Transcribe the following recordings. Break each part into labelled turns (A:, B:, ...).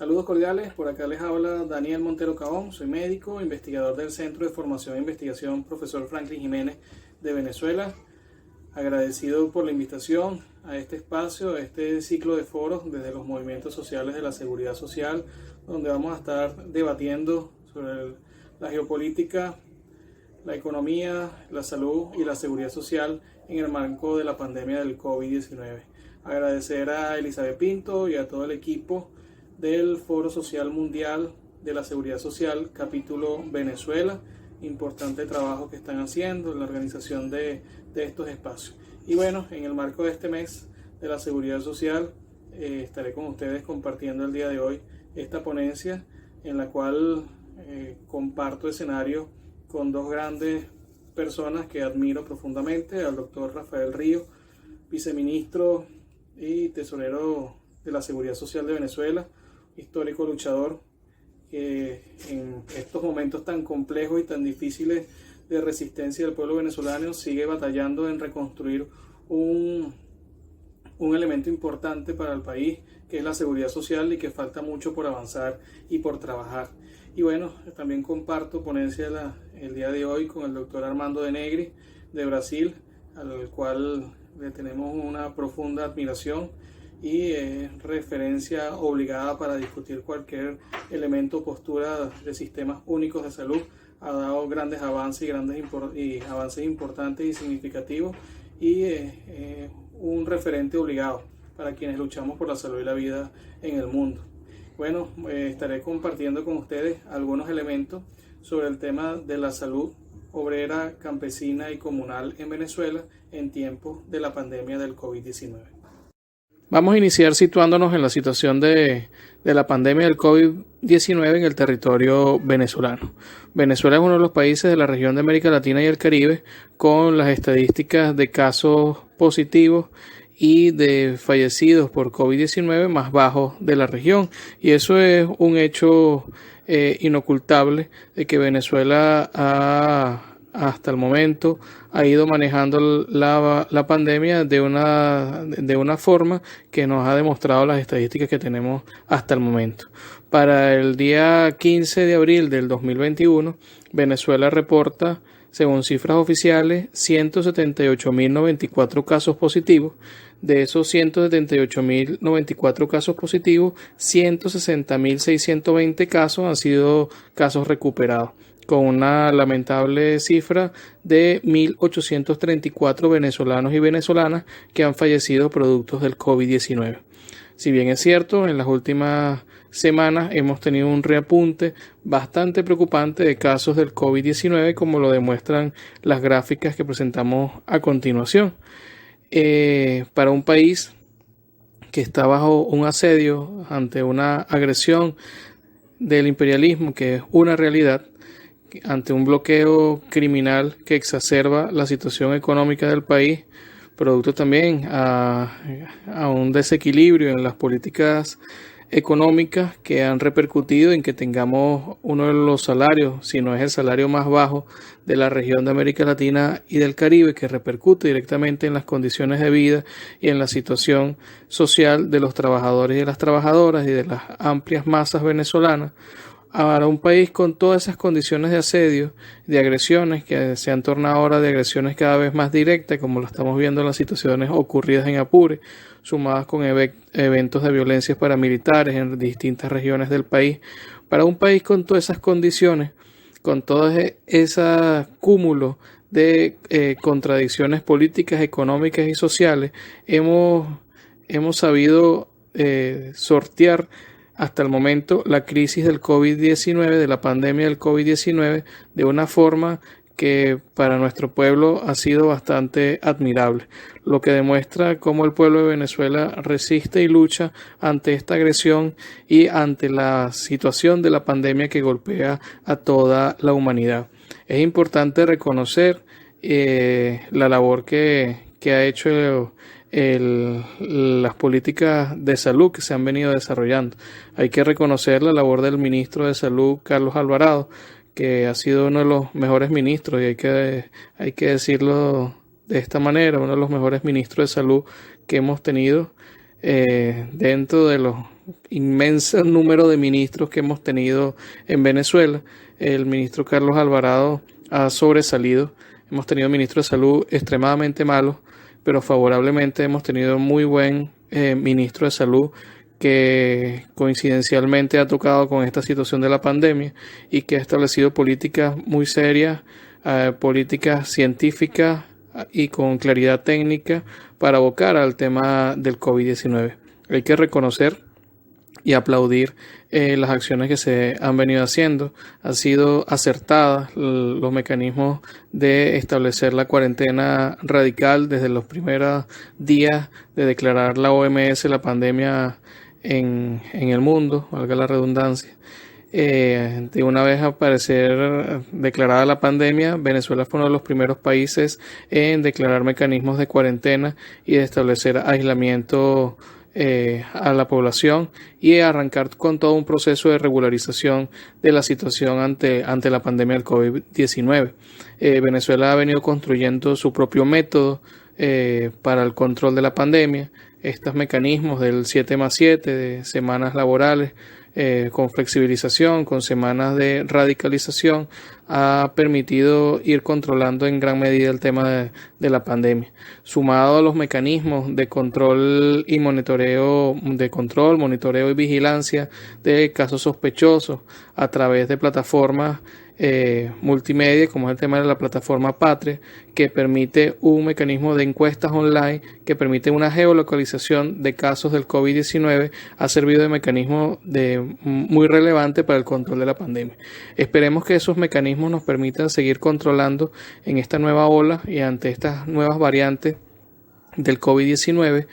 A: Saludos cordiales, por acá les habla Daniel Montero Caón, soy médico, investigador del Centro de Formación e Investigación Profesor Franklin Jiménez de Venezuela. Agradecido por la invitación a este espacio, a este ciclo de foros desde los movimientos sociales de la seguridad social, donde vamos a estar debatiendo sobre la geopolítica, la economía, la salud y la seguridad social en el marco de la pandemia del COVID-19. Agradecer a Elizabeth Pinto y a todo el equipo del Foro Social Mundial de la Seguridad Social, capítulo Venezuela. Importante trabajo que están haciendo en la organización de estos espacios. Y bueno, en el marco de este mes de la seguridad social, estaré con ustedes compartiendo el día de hoy esta ponencia en la cual comparto escenario con dos grandes personas que admiro profundamente, al doctor Rafael Ríos, viceministro y tesorero de la Seguridad Social de Venezuela, histórico luchador que en estos momentos tan complejos y tan difíciles de resistencia del pueblo venezolano sigue batallando en reconstruir un elemento importante para el país, que es la seguridad social, y que falta mucho por avanzar y por trabajar. Y bueno, también comparto ponencia el día de hoy con el doctor Armando de Negri de Brasil, al cual le tenemos una profunda admiración y referencia obligada para discutir cualquier elemento o postura de sistemas únicos de salud. Ha dado grandes avances y avances importantes y significativos, y un referente obligado para quienes luchamos por la salud y la vida en el mundo. Bueno, estaré compartiendo con ustedes algunos elementos sobre el tema de la salud obrera, campesina y comunal en Venezuela en tiempos de la pandemia del COVID-19. Vamos a iniciar situándonos en la situación de la pandemia del COVID-19 en el territorio venezolano. Venezuela es uno de los países de la región de América Latina y el Caribe con las estadísticas de casos positivos y de fallecidos por COVID-19 más bajos de la región. Y eso es un hecho inocultable de que Venezuela hasta el momento ha ido manejando la pandemia de una forma que nos ha demostrado las estadísticas que tenemos hasta el momento. Para el día 15 de abril del 2021, Venezuela reporta, según cifras oficiales, 178.094 casos positivos. De esos 178.094 casos positivos, 160.620 casos han sido casos recuperados, con una lamentable cifra de 1.834 venezolanos y venezolanas que han fallecido producto del COVID-19. Si bien es cierto, en las últimas semanas hemos tenido un reapunte bastante preocupante de casos del COVID-19, como lo demuestran las gráficas que presentamos a continuación. Para un país que está bajo un asedio ante una agresión del imperialismo, que es una realidad, ante un bloqueo criminal que exacerba la situación económica del país, producto también a un desequilibrio en las políticas económicas que han repercutido en que tengamos uno de los salarios, si no es el salario más bajo de la región de América Latina y del Caribe, que repercute directamente en las condiciones de vida y en la situación social de los trabajadores y de las trabajadoras y de las amplias masas venezolanas. Ahora, un país con todas esas condiciones de asedio, de agresiones, que se han tornado ahora de agresiones cada vez más directas, como lo estamos viendo en las situaciones ocurridas en Apure, sumadas con eventos de violencias paramilitares en distintas regiones del país. Para un país con todas esas condiciones, con todo ese cúmulo de contradicciones políticas, económicas y sociales, hemos sabido sortear hasta el momento la crisis del COVID-19, de la pandemia del COVID-19, de una forma que para nuestro pueblo ha sido bastante admirable, lo que demuestra cómo el pueblo de Venezuela resiste y lucha ante esta agresión y ante la situación de la pandemia que golpea a toda la humanidad. Es importante reconocer la labor que ha hecho las políticas de salud que se han venido desarrollando. Hay que reconocer la labor del ministro de Salud, Carlos Alvarado, que ha sido uno de los mejores ministros, y hay que decirlo de esta manera, uno de los mejores ministros de salud que hemos tenido dentro de los inmensos número de ministros que hemos tenido en Venezuela, el ministro Carlos Alvarado ha sobresalido. Hemos tenido ministros de salud extremadamente malos, pero favorablemente hemos tenido muy buen ministro de salud que coincidencialmente ha tocado con esta situación de la pandemia y que ha establecido políticas muy serias, políticas científicas y con claridad técnica para abocar al tema del COVID-19. Hay que reconocer y aplaudir las acciones que se han venido haciendo. Han sido acertadas los mecanismos de establecer la cuarentena radical desde los primeros días de declarar la OMS la pandemia en el mundo, valga la redundancia. De una vez aparecer declarada la pandemia, Venezuela fue uno de los primeros países en declarar mecanismos de cuarentena y de establecer aislamiento a la población y arrancar con todo un proceso de regularización de la situación ante la pandemia del COVID-19. Venezuela ha venido construyendo su propio método para el control de la pandemia. Estos mecanismos del 7+7, de semanas laborales, con flexibilización, con semanas de radicalización, ha permitido ir controlando en gran medida el tema de la pandemia. Sumado a los mecanismos de control y monitoreo, monitoreo y vigilancia de casos sospechosos a través de plataformas multimedia, como es el tema de la plataforma Patria, que permite un mecanismo de encuestas online, que permite una geolocalización de casos del COVID-19, ha servido de mecanismo muy relevante para el control de la pandemia. Esperemos que esos mecanismos nos permitan seguir controlando en esta nueva ola y ante estas nuevas variantes del COVID-19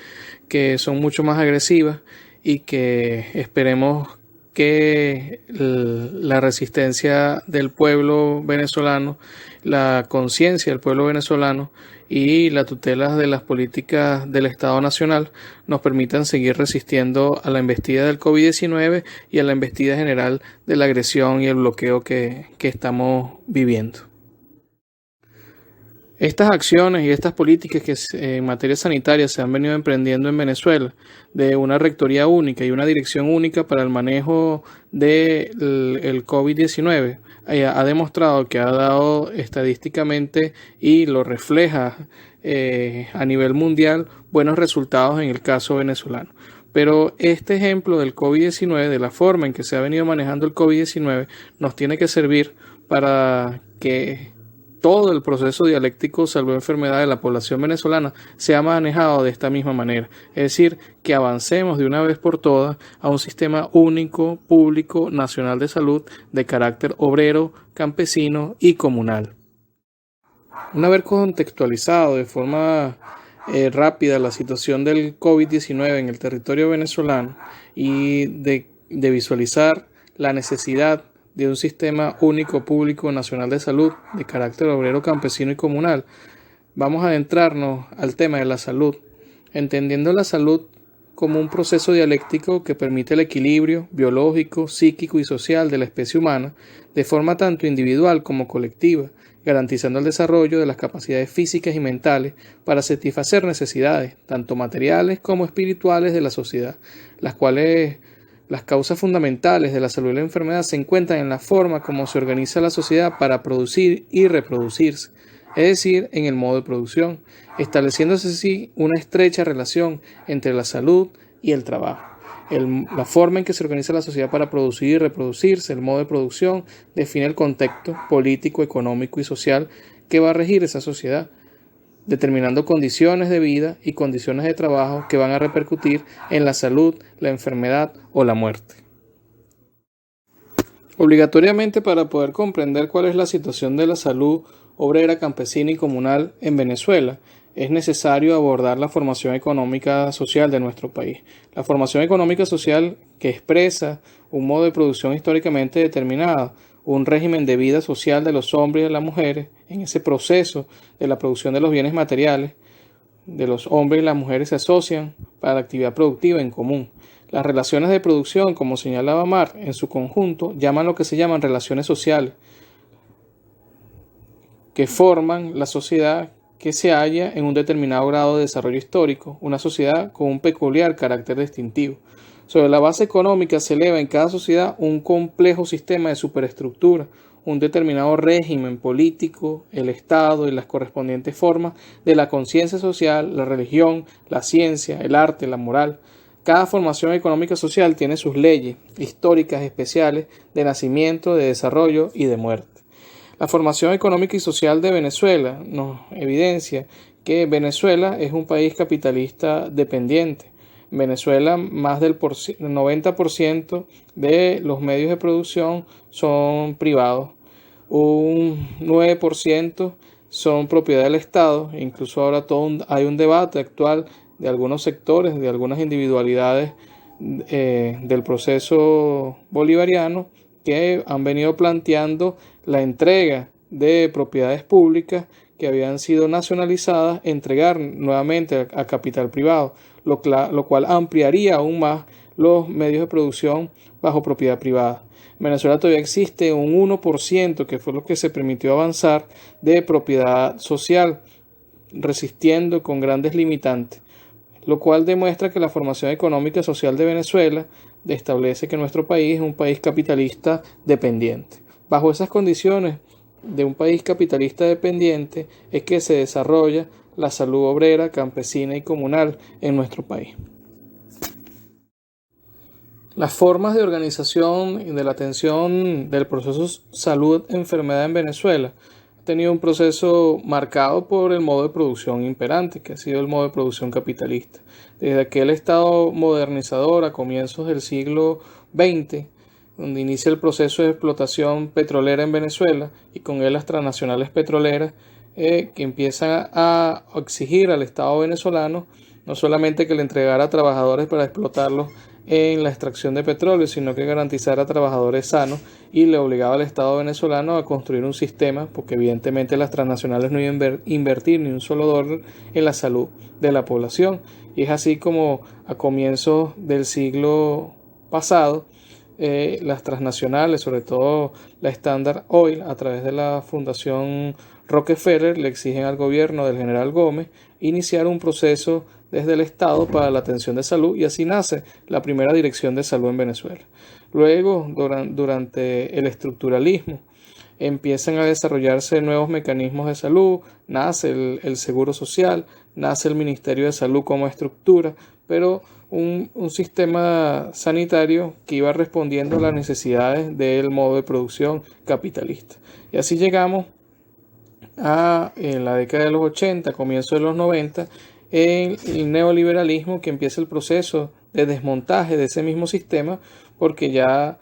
A: que son mucho más agresivas y que esperemos que la resistencia del pueblo venezolano, la conciencia del pueblo venezolano y la tutela de las políticas del Estado Nacional nos permitan seguir resistiendo a la embestida del COVID-19 y a la embestida general de la agresión y el bloqueo que estamos viviendo. Estas acciones y estas políticas que en materia sanitaria se han venido emprendiendo en Venezuela, de una rectoría única y una dirección única para el manejo del COVID-19, ha demostrado que ha dado estadísticamente y lo refleja a nivel mundial buenos resultados en el caso venezolano. Pero este ejemplo del COVID-19, de la forma en que se ha venido manejando el COVID-19, nos tiene que servir para que todo el proceso dialéctico salud-enfermedad de la población venezolana se ha manejado de esta misma manera. Es decir, que avancemos de una vez por todas a un sistema único, público, nacional de salud de carácter obrero, campesino y comunal. Una vez contextualizado de forma rápida la situación del COVID-19 en el territorio venezolano y de visualizar la necesidad de un sistema único, público, nacional de salud de carácter obrero, campesino y comunal, vamos a adentrarnos al tema de la salud, entendiendo la salud como un proceso dialéctico que permite el equilibrio biológico, psíquico y social de la especie humana de forma tanto individual como colectiva, garantizando el desarrollo de las capacidades físicas y mentales para satisfacer necesidades, tanto materiales como espirituales de la sociedad, las causas fundamentales de la salud y la enfermedad se encuentran en la forma como se organiza la sociedad para producir y reproducirse, es decir, en el modo de producción, estableciéndose así una estrecha relación entre la salud y el trabajo. La forma en que se organiza la sociedad para producir y reproducirse, el modo de producción, define el contexto político, económico y social que va a regir esa sociedad, determinando condiciones de vida y condiciones de trabajo que van a repercutir en la salud, la enfermedad o la muerte. Obligatoriamente, para poder comprender cuál es la situación de la salud obrera, campesina y comunal en Venezuela, es necesario abordar la formación económica social de nuestro país. La formación económica social que expresa un modo de producción históricamente determinado, un régimen de vida social de los hombres y de las mujeres. En ese proceso de la producción de los bienes materiales, de los hombres y las mujeres se asocian para la actividad productiva en común. Las relaciones de producción, como señalaba Mar, en su conjunto, llaman lo que se llaman relaciones sociales, que forman la sociedad que se halla en un determinado grado de desarrollo histórico, una sociedad con un peculiar carácter distintivo. Sobre la base económica se eleva en cada sociedad un complejo sistema de superestructura, un determinado régimen político, el Estado y las correspondientes formas de la conciencia social, la religión, la ciencia, el arte, la moral. Cada formación económica social tiene sus leyes históricas especiales de nacimiento, de desarrollo y de muerte. La formación económica y social de Venezuela nos evidencia que Venezuela es un país capitalista dependiente. En Venezuela, más del 90% de los medios de producción son privados, un 9% son propiedad del Estado, e incluso ahora hay un debate actual de algunos sectores, de algunas individualidades del proceso bolivariano que han venido planteando la entrega de propiedades públicas que habían sido nacionalizadas, entregar nuevamente a capital privado, lo cual ampliaría aún más los medios de producción bajo propiedad privada. En Venezuela todavía existe un 1%, que fue lo que se permitió avanzar, de propiedad social, resistiendo con grandes limitantes, lo cual demuestra que la formación económica y social de Venezuela establece que nuestro país es un país capitalista dependiente. Bajo esas condiciones de un país capitalista dependiente es que se desarrolla la salud obrera, campesina y comunal en nuestro país. Las formas de organización y de la atención del proceso salud-enfermedad en Venezuela ha tenido un proceso marcado por el modo de producción imperante, que ha sido el modo de producción capitalista. Desde aquel estado modernizador a comienzos del siglo XX, donde inicia el proceso de explotación petrolera en Venezuela y con él las transnacionales petroleras que empiezan a exigir al Estado venezolano no solamente que le entregara a trabajadores para explotarlos en la extracción de petróleo, sino que garantizara a trabajadores sanos y le obligaba al Estado venezolano a construir un sistema, porque evidentemente las transnacionales no iban a invertir ni un solo dólar en la salud de la población. Y es así como a comienzos del siglo pasado, las transnacionales, sobre todo la Standard Oil, a través de la Fundación Rockefeller, le exigen al gobierno del general Gómez iniciar un proceso desde el Estado para la atención de salud, y así nace la primera dirección de salud en Venezuela. Luego, durante el estructuralismo, empiezan a desarrollarse nuevos mecanismos de salud, nace el Seguro Social, nace el Ministerio de Salud como estructura, pero un sistema sanitario que iba respondiendo a las necesidades del modo de producción capitalista. Y así llegamos en la década de los 80, comienzo de los 90, el neoliberalismo, que empieza el proceso de desmontaje de ese mismo sistema, porque ya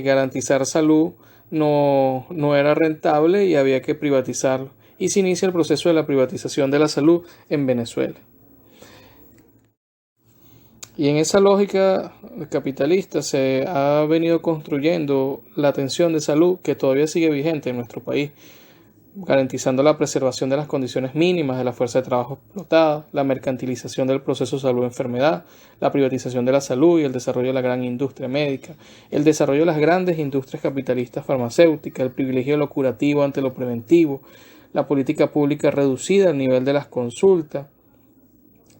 A: garantizar salud no era rentable y había que privatizarlo. Y se inicia el proceso de la privatización de la salud en Venezuela. Y en esa lógica capitalista se ha venido construyendo la atención de salud, que todavía sigue vigente en nuestro país, garantizando la preservación de las condiciones mínimas de la fuerza de trabajo explotada, la mercantilización del proceso salud-enfermedad, la privatización de la salud y el desarrollo de la gran industria médica, el desarrollo de las grandes industrias capitalistas farmacéuticas, el privilegio de lo curativo ante lo preventivo, la política pública reducida al nivel de las consultas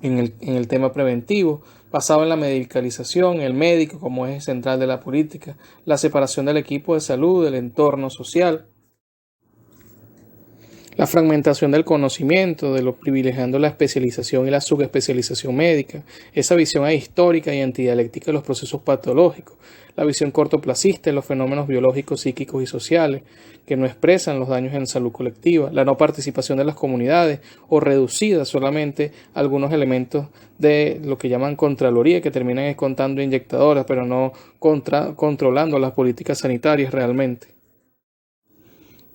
A: en el tema preventivo, basado en la medicalización, el médico como eje central de la política, la separación del equipo de salud del entorno social, la fragmentación del conocimiento, de lo privilegiando la especialización y la subespecialización médica, esa visión ahistórica y antidialéctica de los procesos patológicos, la visión cortoplacista de los fenómenos biológicos, psíquicos y sociales, que no expresan los daños en salud colectiva, la no participación de las comunidades o reducida solamente a algunos elementos de lo que llaman contraloría, que terminan contando inyectadoras, pero no controlando las políticas sanitarias realmente.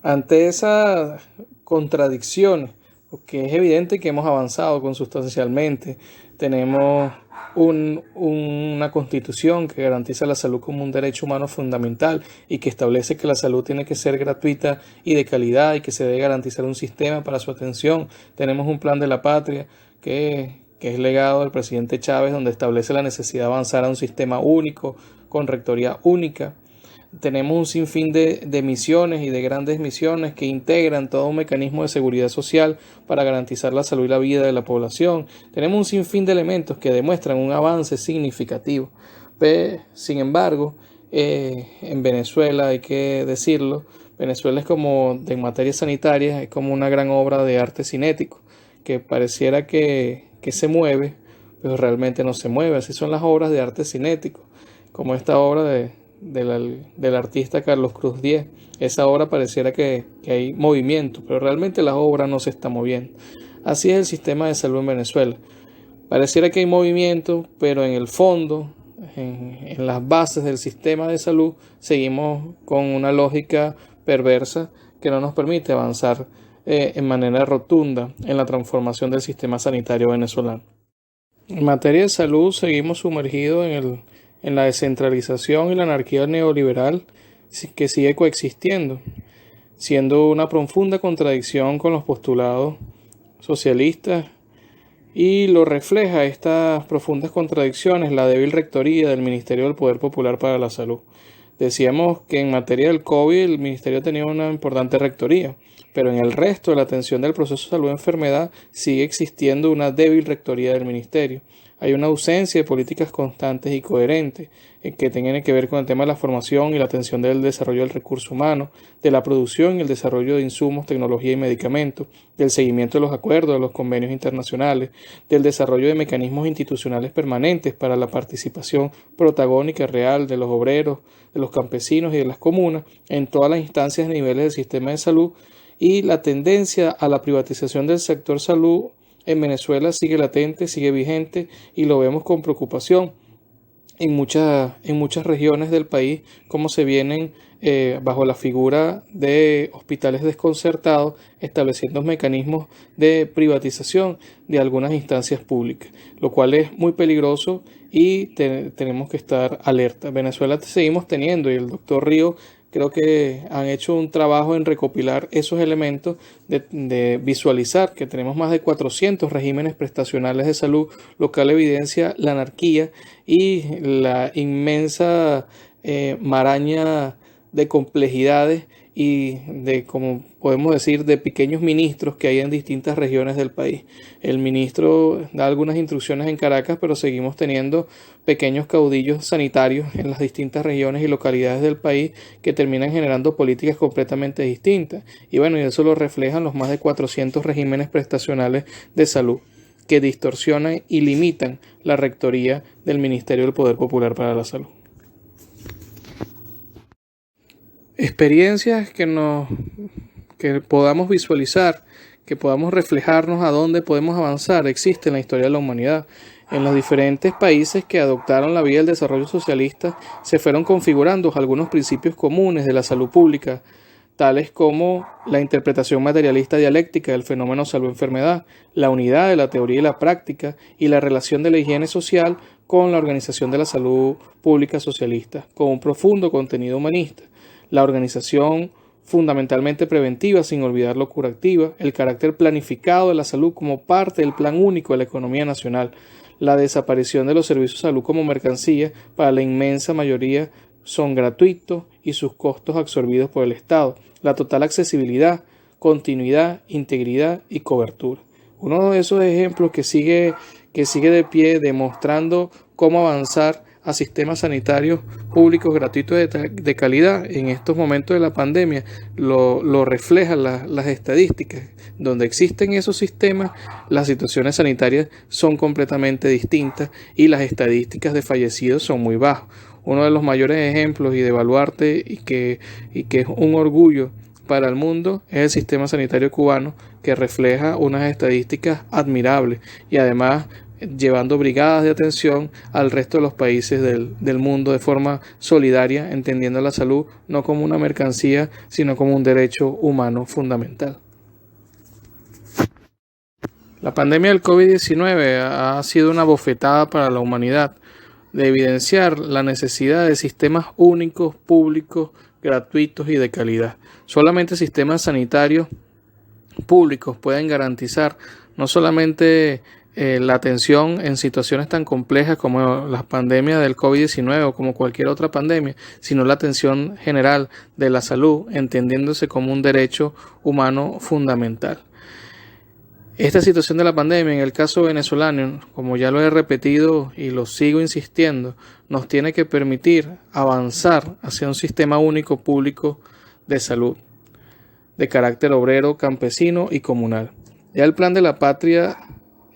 A: Ante esa contradicciones, porque es evidente que hemos avanzado consustancialmente. Tenemos una constitución que garantiza la salud como un derecho humano fundamental y que establece que la salud tiene que ser gratuita y de calidad y que se debe garantizar un sistema para su atención. Tenemos un plan de la patria que es legado del presidente Chávez, donde establece la necesidad de avanzar a un sistema único, con rectoría única. Tenemos un sinfín de misiones y de grandes misiones que integran todo un mecanismo de seguridad social para garantizar la salud y la vida de la población. Tenemos un sinfín de elementos que demuestran un avance significativo. Sin embargo, en Venezuela, hay que decirlo, Venezuela es como, en materia sanitaria, es como una gran obra de arte cinético, que pareciera que se mueve, pero realmente no se mueve. Así son las obras de arte cinético, como esta obra del artista Carlos Cruz Diez. Esa obra pareciera que hay movimiento, pero realmente la obra no se está moviendo. Así es el sistema de salud en Venezuela. Pareciera que hay movimiento, pero en el fondo, en las bases del sistema de salud, seguimos con una lógica perversa que no nos permite avanzar en manera rotunda en la transformación del sistema sanitario venezolano. En materia de salud, seguimos sumergidos en la descentralización y la anarquía neoliberal que sigue coexistiendo, siendo una profunda contradicción con los postulados socialistas, y lo refleja estas profundas contradicciones la débil rectoría del Ministerio del Poder Popular para la Salud. Decíamos que en materia del COVID el Ministerio tenía una importante rectoría, pero en el resto de la atención del proceso de salud-enfermedad sigue existiendo una débil rectoría del Ministerio. Hay una ausencia de políticas constantes y coherentes que tengan que ver con el tema de la formación y la atención del desarrollo del recurso humano, de la producción y el desarrollo de insumos, tecnología y medicamentos, del seguimiento de los acuerdos, de los convenios internacionales, del desarrollo de mecanismos institucionales permanentes para la participación protagónica real de los obreros, de los campesinos y de las comunas en todas las instancias y niveles del sistema de salud, y la tendencia a la privatización del sector salud en Venezuela sigue latente, sigue vigente, y lo vemos con preocupación en muchas regiones del país, como se vienen bajo la figura de hospitales desconcertados, estableciendo mecanismos de privatización de algunas instancias públicas, lo cual es muy peligroso y tenemos que estar alerta. Venezuela seguimos teniendo, y el doctor Río creo que han hecho un trabajo en recopilar esos elementos, de visualizar que tenemos más de 400 regímenes prestacionales de salud, lo cual evidencia la anarquía y la inmensa maraña de complejidades y de, como podemos decir, de pequeños ministros que hay en distintas regiones del país. El ministro da algunas instrucciones en Caracas, pero seguimos teniendo pequeños caudillos sanitarios en las distintas regiones y localidades del país que terminan generando políticas completamente distintas. Y bueno, y eso lo reflejan los más de 400 regímenes prestacionales de salud que distorsionan y limitan la rectoría del Ministerio del Poder Popular para la Salud. Experiencias que podamos visualizar, que podamos reflejarnos a dónde podemos avanzar, existen en la historia de la humanidad. En los diferentes países que adoptaron la vía del desarrollo socialista se fueron configurando algunos principios comunes de la salud pública, tales como la interpretación materialista dialéctica del fenómeno salud-enfermedad, la unidad de la teoría y la práctica, y la relación de la higiene social con la organización de la salud pública socialista, con un profundo contenido humanista. La organización fundamentalmente preventiva, sin olvidar lo curativa, el carácter planificado de la salud como parte del plan único de la economía nacional, la desaparición de los servicios de salud como mercancía, para la inmensa mayoría son gratuitos y sus costos absorbidos por el Estado, la total accesibilidad, continuidad, integridad y cobertura. Uno de esos ejemplos que sigue de pie, demostrando cómo avanzar a sistemas sanitarios públicos gratuitos de calidad en estos momentos de la pandemia, lo reflejan las estadísticas. Donde existen esos sistemas, las situaciones sanitarias son completamente distintas y las estadísticas de fallecidos son muy bajas. Uno de los mayores ejemplos y de baluarte y que es un orgullo para el mundo es el sistema sanitario cubano, que refleja unas estadísticas admirables y además llevando brigadas de atención al resto de los países del mundo de forma solidaria, entendiendo la salud no como una mercancía, sino como un derecho humano fundamental. La pandemia del COVID-19 ha sido una bofetada para la humanidad, de evidenciar la necesidad de sistemas únicos, públicos, gratuitos y de calidad. Solamente sistemas sanitarios públicos pueden garantizar no solamente la atención en situaciones tan complejas como la pandemia del COVID-19 o como cualquier otra pandemia, sino la atención general de la salud, entendiéndose como un derecho humano fundamental. Esta situación de la pandemia, en el caso venezolano, como ya lo he repetido y lo sigo insistiendo, nos tiene que permitir avanzar hacia un sistema único público de salud, de carácter obrero, campesino y comunal. Ya el Plan de la Patria,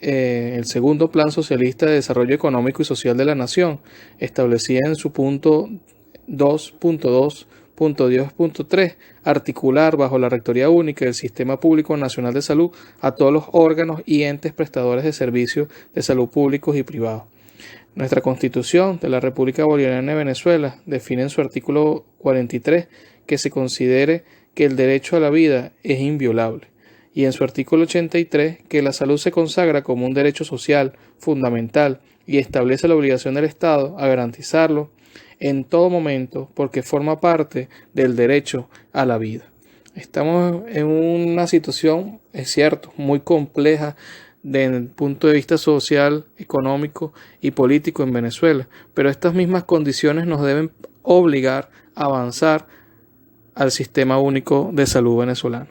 A: el segundo Plan Socialista de Desarrollo Económico y Social de la Nación, establecía en su punto 2.2.10.3 articular bajo la Rectoría Única del Sistema Público Nacional de Salud a todos los órganos y entes prestadores de servicios de salud públicos y privados. Nuestra Constitución de la República Bolivariana de Venezuela define en su artículo 43 que se considere que el derecho a la vida es inviolable, y en su artículo 83 que la salud se consagra como un derecho social fundamental y establece la obligación del Estado a garantizarlo en todo momento porque forma parte del derecho a la vida. Estamos en una situación, es cierto, muy compleja desde el punto de vista social, económico y político en Venezuela, pero estas mismas condiciones nos deben obligar a avanzar al sistema único de salud venezolano.